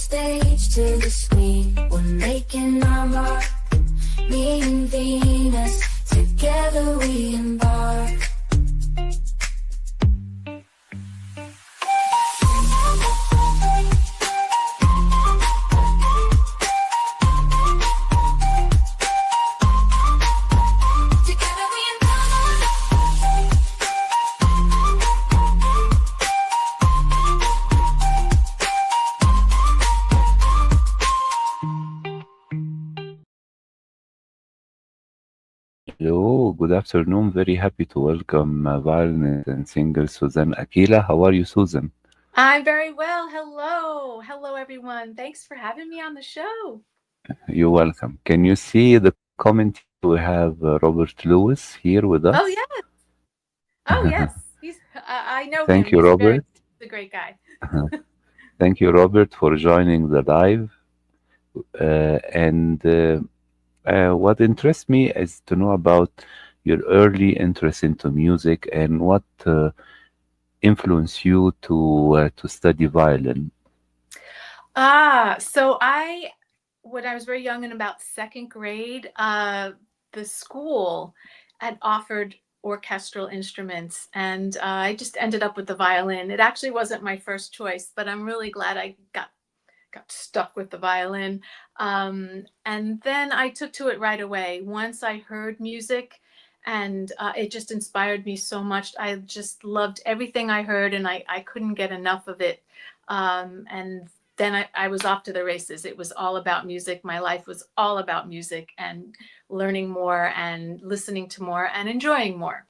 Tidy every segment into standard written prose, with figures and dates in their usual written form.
stage to the screen, we're making our mark. Me and Venus, together we embark. Hello, good afternoon. Very happy to welcome violinist and singer Susan Aquila. How are you, Susan? I'm very well. Hello. Hello, everyone. Thanks for having me on the show. You're welcome. Can you see the comment? We have Robert Lewis here with Oh, us. yes. Oh, yes. I know him. Thank you, He's Robert. a great guy. Thank you, Robert, for joining the live. What interests me is to know about your early interest into music and what influenced you to study violin. When I was very young, in about second grade, the school had offered orchestral instruments, and I just ended up with the violin. It actually wasn't my first choice, but I'm really glad I got stuck with the violin. And then I took to it right away. Once I heard music, and it just inspired me so much. I just loved everything I heard, and I couldn't get enough of it. And then I was off to the races. It was all about music. My life was all about music and learning more and listening to more and enjoying more.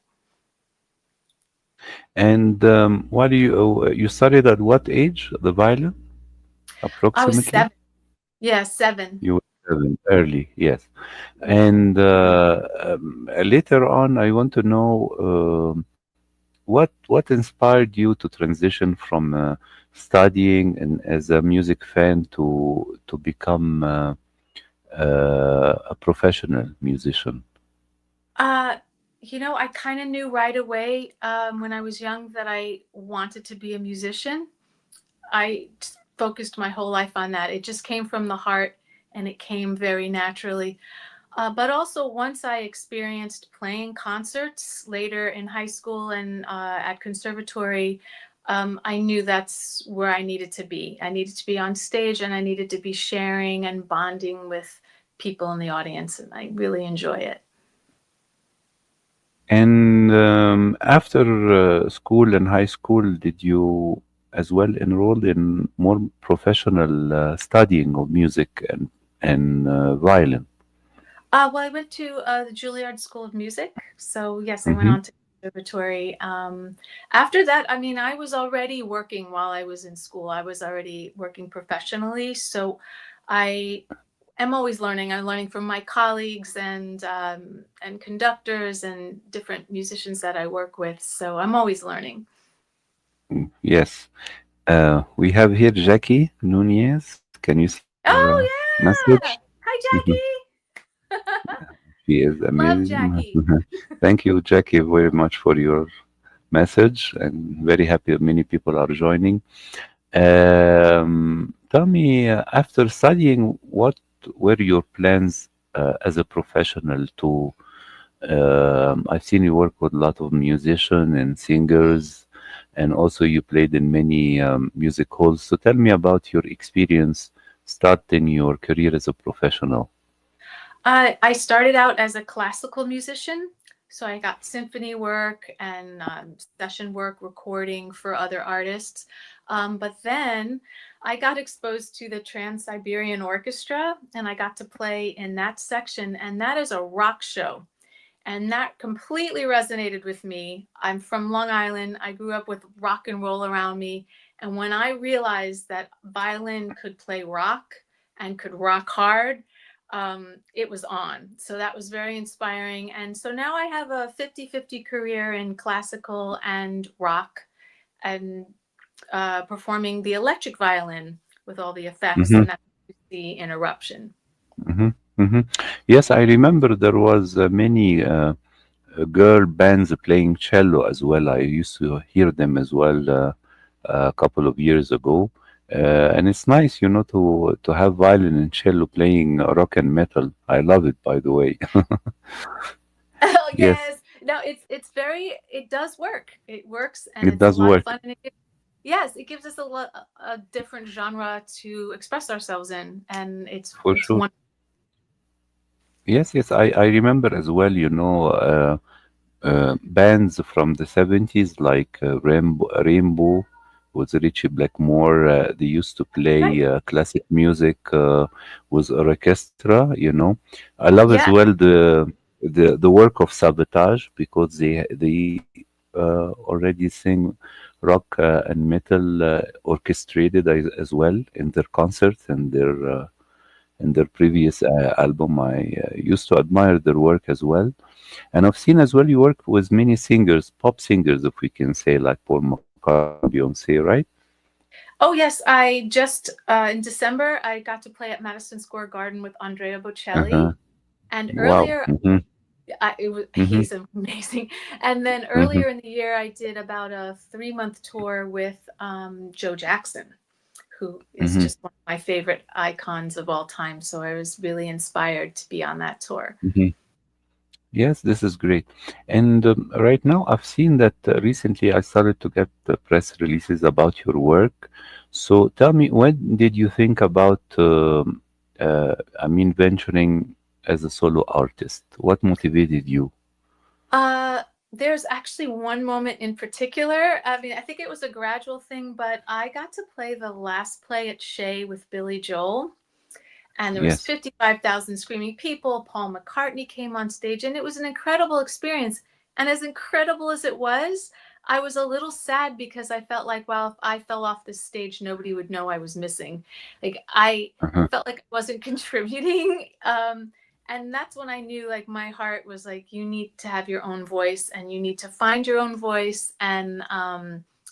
And what do you studied at what age, the violin? Approximately? I was 7. Yeah, 7. You were 7, early, yes. And later on, I want to know what inspired you to transition from studying and as a music fan to become a professional musician? I kind of knew right away when I was young that I wanted to be a musician. I focused my whole life on that. It just came from the heart, and it came very naturally. But also, once I experienced playing concerts later in high school and at conservatory, I knew that's where I needed to be. I needed to be on stage, and I needed to be sharing and bonding with people in the audience, and I really enjoy it. And after school and high school, did you as well enroll in more professional studying of music and violin? Well, I went to the Juilliard School of Music. So, yes, I went Mm-hmm. on to conservatory. After that, I mean, I was already working while I was in school. I was already working professionally. So I am always learning. I'm learning from my colleagues and conductors and different musicians that I work with. So I'm always learning. Yes. We have here Jackie Nunez. Can you see her Oh, yeah. message? Hi, Jackie. She is Love amazing. Jackie. Thank you, Jackie, very much for your message. I'm very happy that many people are joining. Tell me, after studying, what were your plans as a professional to? I've seen you work with a lot of musicians and singers, and also you played in many music halls. So tell me about your experience starting your career as a professional. I started out as a classical musician. So I got symphony work and session work, recording for other artists. But then I got exposed to the Trans-Siberian Orchestra, and I got to play in that section. And that is a rock show. And that completely resonated with me. I'm from Long Island. I grew up with rock and roll around me. And when I realized that violin could play rock and could rock hard, it was on. So that was very inspiring. And so now I have a 50-50 career in classical and rock, and performing the electric violin with all the effects. Mm-hmm. And that's what you see in Eruption. Mm-hmm. Mm-hmm. Yes, I remember there was many girl bands playing cello as well. I used to hear them as well a couple of years ago. And it's nice, to have violin and cello playing rock and metal. I love it, by the way. Oh Yes, yes. No, it's very it does work. It works and it it's a does lot of work fun and yes, it gives us a different genre to express ourselves in and for it's sure. one. Yes, yes, I remember as well, bands from the 70s like Rainbow with Richie Blackmore. They used to Right. play classic music with orchestra. I love as Yeah. well the work of Sabotage because they already sing rock and metal orchestrated as well in their concerts and their previous album. I used to admire their work as well. And I've seen as well you work with many singers, pop singers, if we can say, like Paul McCartney, Beyonce, right? Oh yes, I just in December I got to play at Madison Square Garden with Andrea Uh-huh. Bocelli and Wow. earlier Hmm. he's amazing. And then Hmm. earlier in the year I did about a 3-month tour with Joe Jackson, who is Hmm. just one of my favorite icons of all time. So I was really inspired to be on that tour. Hmm. Yes, this is great. And right now, I've seen that recently I started to get press releases about your work. So tell me, when did you think about, venturing as a solo artist? What motivated you? Uh, there's actually one moment in particular. I mean, I think it was a gradual thing, but I got to play the last play at Shea with Billy Joel, and there was Yes. 55,000 screaming people. Paul McCartney came on stage, and it was an incredible experience. And as incredible as it was, I was a little sad because I felt like, well, if I fell off this stage, nobody would know I was missing. Like I Uh-huh. felt like I wasn't contributing. And that's when I knew, like, my heart was like, you need to have your own voice, and you need to find your own voice and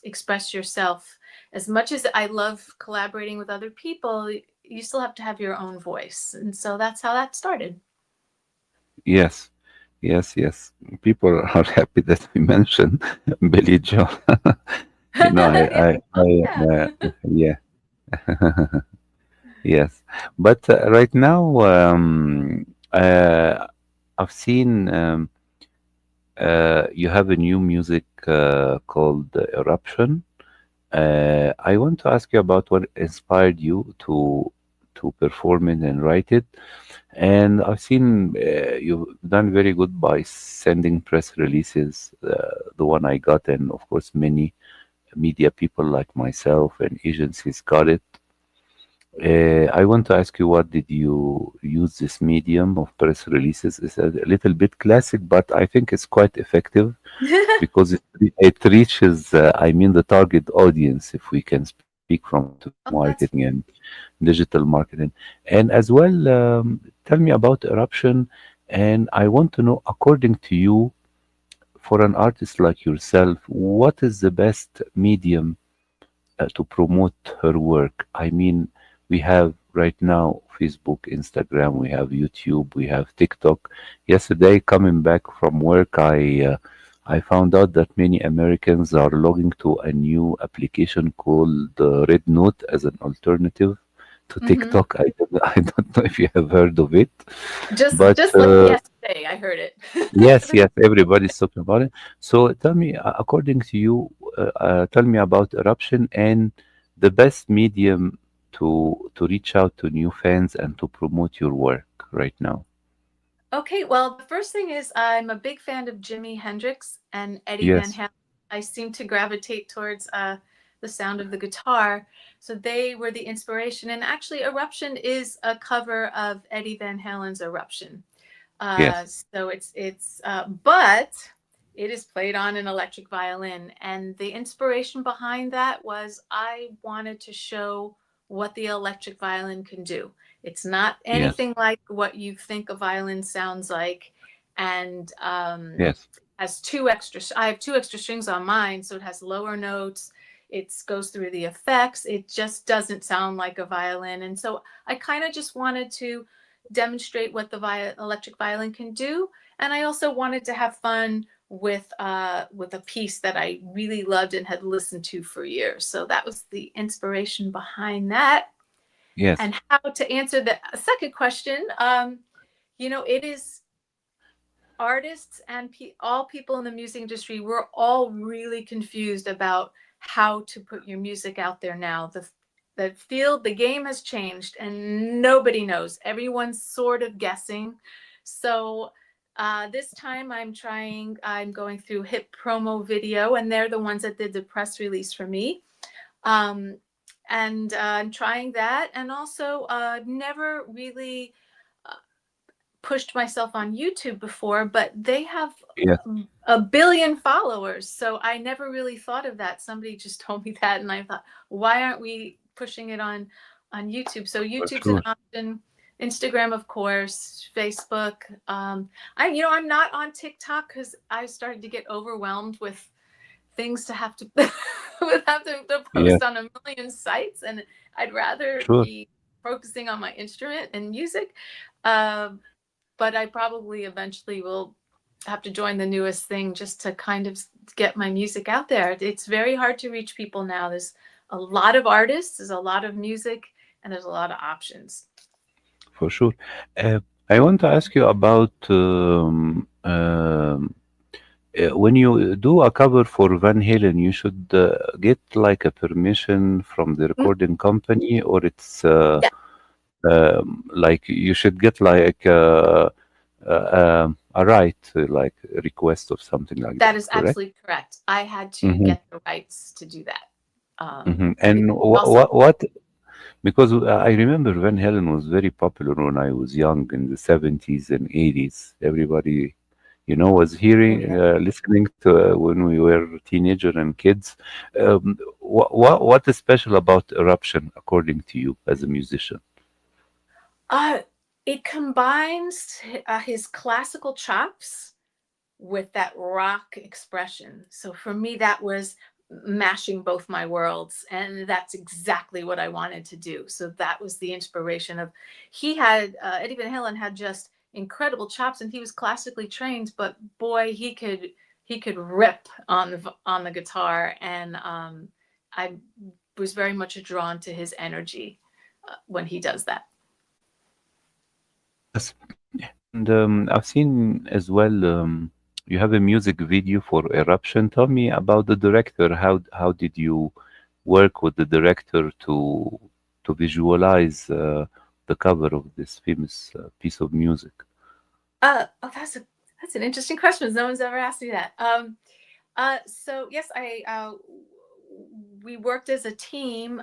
express yourself. As much as I love collaborating with other people, you still have to have your own voice. And so that's how that started. Yes. Yes, yes. People are happy that we mentioned Billy Joel. Yeah. Yeah, yes. But right now, I've seen you have a new music called Eruption. I want to ask you about what inspired you to perform it and write it. And I've seen you've done very good by sending press releases, the one I got, and of course, many media people like myself and agencies got it. I want to ask you, what did you use this medium of press releases? It's a little bit classic, but I think it's quite effective because it reaches, the target audience, if we can speak from Oh, marketing that's and digital marketing. And as well, tell me about Eruption. And I want to know, according to you, for an artist like yourself, what is the best medium to promote her work? I mean, we have right now Facebook, Instagram, we have YouTube, we have TikTok. Yesterday, coming back from work, I found out that many Americans are logging to a new application called Red Note as an alternative to hmm TikTok. I don't know if you have heard of it, but just like yesterday, I heard it. yes, yes, everybody's talking about it. So tell me, according to you, tell me about Eruption and the best medium to reach out to new fans and to promote your work right now. Okay, well, the first thing is I'm a big fan of Jimi Hendrix and Eddie Van Yes, Halen. I seem to gravitate towards the sound of the guitar. So they were the inspiration. And actually, Eruption is a cover of Eddie Van Halen's Eruption. yes, So but it is played on an electric violin. And the inspiration behind that was I wanted to show what the electric violin can do. It's not yes, anything like what you think a violin sounds like. And yes, has two extra, I have two extra strings on mine. So it has lower notes. It goes through the effects. It just doesn't sound like a violin. And so I kind of just wanted to demonstrate what the electric violin can do. And I also wanted to have fun with a piece that I really loved and had listened to for years. So that was the inspiration behind that. Yes. And how to answer the second question, it is artists and all people in the music industry. We're all really confused about how to put your music out there now. The game has changed, and nobody knows. Everyone's sort of guessing. So this time I'm going through Hip Promo Video, and they're the ones that did the press release for me. And I'm trying that, and also never really pushed myself on YouTube before, but they have Yes. a billion followers. So I never really thought of that. Somebody just told me that, and I thought, why aren't we pushing it on YouTube? So For YouTube's an sure. option. Instagram, of course, Facebook. I'm not on TikTok because I started to get overwhelmed with things to have to with having to Yes. post on a million sites, and I'd rather Sure. be focusing on my instrument and music. But I probably eventually will have to join the newest thing just to kind of get my music out there. It's very hard to reach people now. There's a lot of artists, there's a lot of music, and there's a lot of options. For sure. I want to ask you about when you do a cover for Van Halen, you should get like a permission from the recording company, or it's Yeah. like you should get like a right, like a request or something like That that, is correct? absolutely correct. I had to Mm-hmm. get the rights to do that. And Also, what? Because I remember Van Halen was very popular when I was young in the 70s and 80s. Everybody, was hearing, listening to when we were teenager and kids. What is special about Eruption, according to you, as a musician? it combines his classical chops with that rock expression. So for me, that was mashing both my worlds, and that's exactly what I wanted to do. So that was the inspiration of Eddie Van Halen had just incredible chops, and he was classically trained, but boy, he could rip on the guitar, and I was very much drawn to his energy when he does that. Yes. And I've seen as well. You have a music video for Eruption. Tell me about the director. How did you work with the director to visualize the cover of this famous piece of music? That's an interesting question. No one's ever asked me that. So yes, we worked as a team.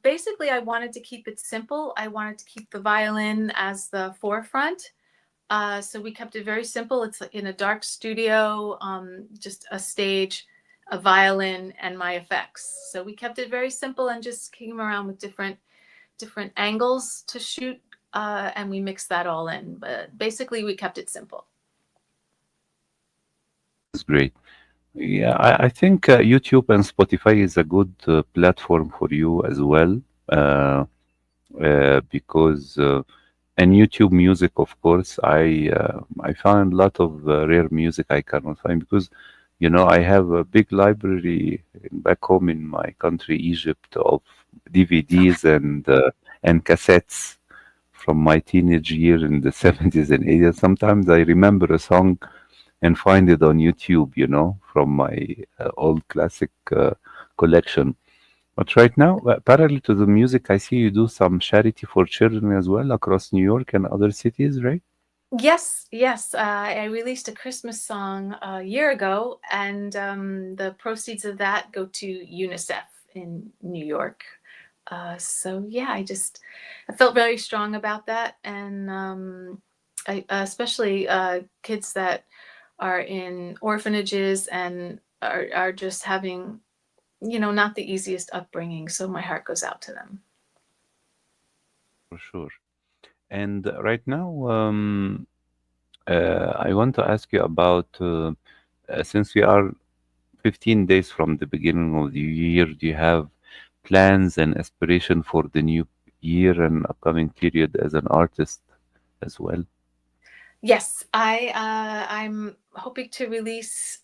Basically, I wanted to keep it simple. I wanted to keep the violin as the forefront. So we kept it very simple. It's in a dark studio, just a stage, a violin, and my effects. So we kept it very simple and just came around with different angles to shoot, and we mixed that all in. But basically, we kept it simple. It's great. Yeah, I think YouTube and Spotify is a good platform for you as well, because and YouTube music, of course, I found a lot of rare music I cannot find because, I have a big library back home in my country, Egypt, of DVDs and cassettes from my teenage year in the 70s and 80s. Sometimes I remember a song and find it on YouTube, from my old classic collection. But right now, parallel to the music, I see you do some charity for children as well across New York and other cities, right? Yes. I released a Christmas song a year ago, and the proceeds of that go to UNICEF in New York. So yeah, I felt very strong about that, and especially kids that are in orphanages and are just having, not the easiest upbringing. So my heart goes out to them. For sure. And right now, I want to ask you about since we are 15 days from the beginning of the year, do you have plans and aspiration for the new year and upcoming period as an artist as well? Yes, I'm hoping to release.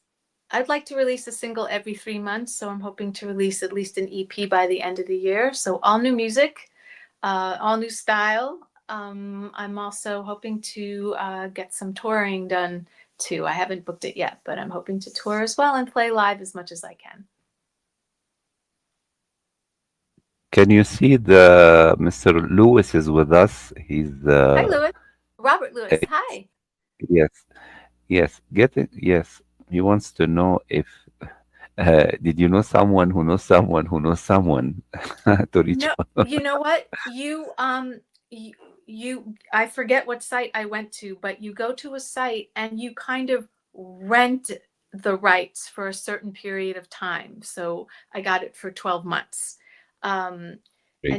I'd like to release a single every 3 months, so I'm hoping to release at least an EP by the end of the year. So all new music, all new style. I'm also hoping to get some touring done too. I haven't booked it yet, but I'm hoping to tour as well and play live as much as I can. Can you see the Mr. Lewis is with us? He's Hi, Lewis. Robert Lewis. Hi. yes, yes, get it? Yes. He wants to know if did you know someone who knows someone who knows someone to reach No, out? you know what? I forget what site I went to, but you go to a site and you kind of rent the rights for a certain period of time. So I got it for 12 months. And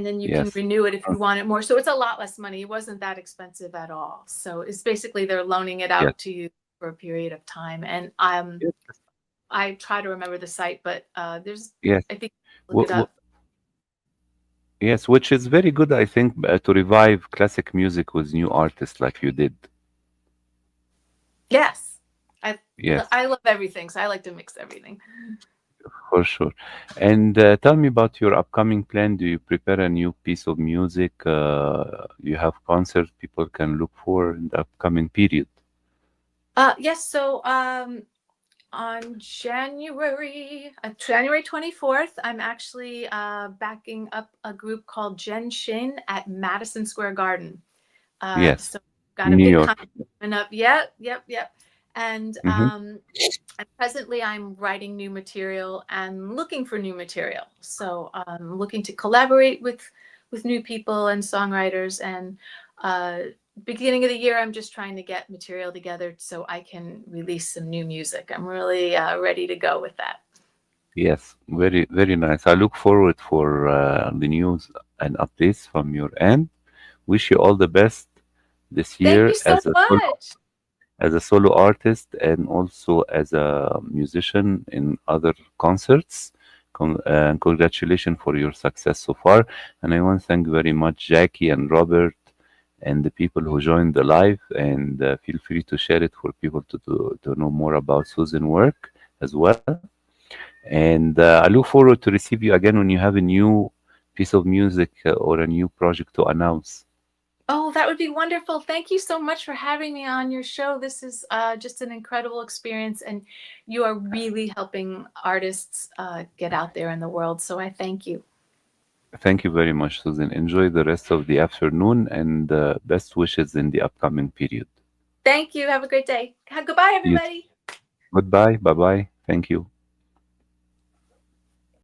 then you can Yes. renew it if you want it more. So it's a lot less money. It wasn't that expensive at all. So it's basically they're loaning it Yes. out to you for a period of time. And Yes. I try to remember the site, but there's, Yes. I think, look it Wh- up. wh- yes, which is very good, I think, to revive classic music with new artists like you did. Yes. Yes, I love everything. So I like to mix everything. for sure. And tell me about your upcoming plan. Do you prepare a new piece of music? You have concerts people can look for in the upcoming period? Yes. So on January 24th, I'm actually backing up a group called Jen Shin at Madison Square Garden. Yes, So got a New big York. concert coming up. Yep. And Hmm. presently I'm writing new material and looking for new material. So I'm looking to collaborate with new people and songwriters. And beginning of the year, I'm just trying to get material together so I can release some new music. I'm really ready to go with that. Yes, very, very nice. I look forward for the news and updates from your end. Wish you all the best this Thank year you so much. as a solo artist and also as a musician in other concerts. And congratulations for your success so far. And I want to thank very much Jackie and Robert and the people who joined the live. And feel free to share it for people to know more about Susan work as well. And I look forward to receive you again when you have a new piece of music or a new project to announce. Oh, that would be wonderful. Thank you so much for having me on your show. This is just an incredible experience, and you are really helping artists get out there in the world. So I thank you. Thank you very much, Susan. Enjoy the rest of the afternoon and best wishes in the upcoming period. Thank you. Have a great day. Goodbye, You everybody. Goodbye. Bye bye. Thank you.